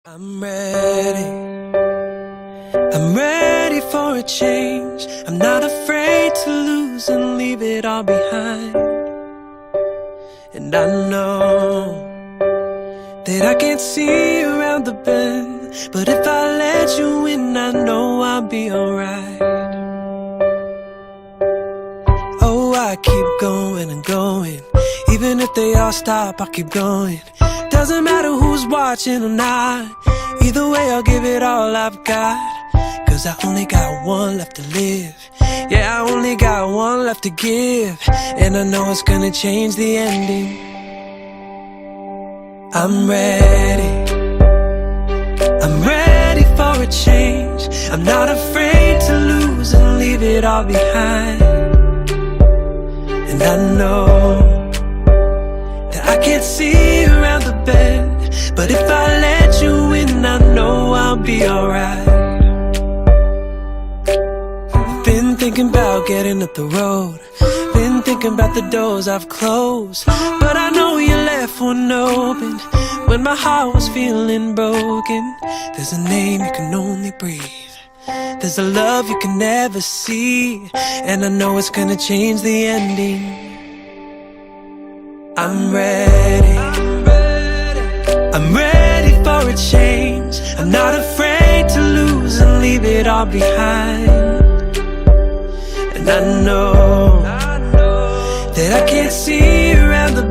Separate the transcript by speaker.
Speaker 1: I'm ready for a change. I'm not afraid to lose and leave it all behind. And I know that I can't see around the bend, but if I let you in, I know I'll be alright. Oh, I keep going and going. Even if they all stop, I'll keep going. Doesn't matter who's watching or not. Either way, I'll give it all I've got. Cause I only got one left to live. Yeah, I only got one left to give. And I know it's gonna change the ending. I'm ready for a change. I'm not afraid to lose and leave it all behind. And I know that I can't see around the bend, but if I let you in, I know I'll be alright. Been thinking about getting up the road, been thinking about the doors I've closed, but I know you left one open when my heart was feeling broken. There's a name you can only breathe, there's a love you can never see, and I know it's gonna change the ending. I'm ready for a change. I'm not afraid to lose and leave it all behind. And I know that I can't see around the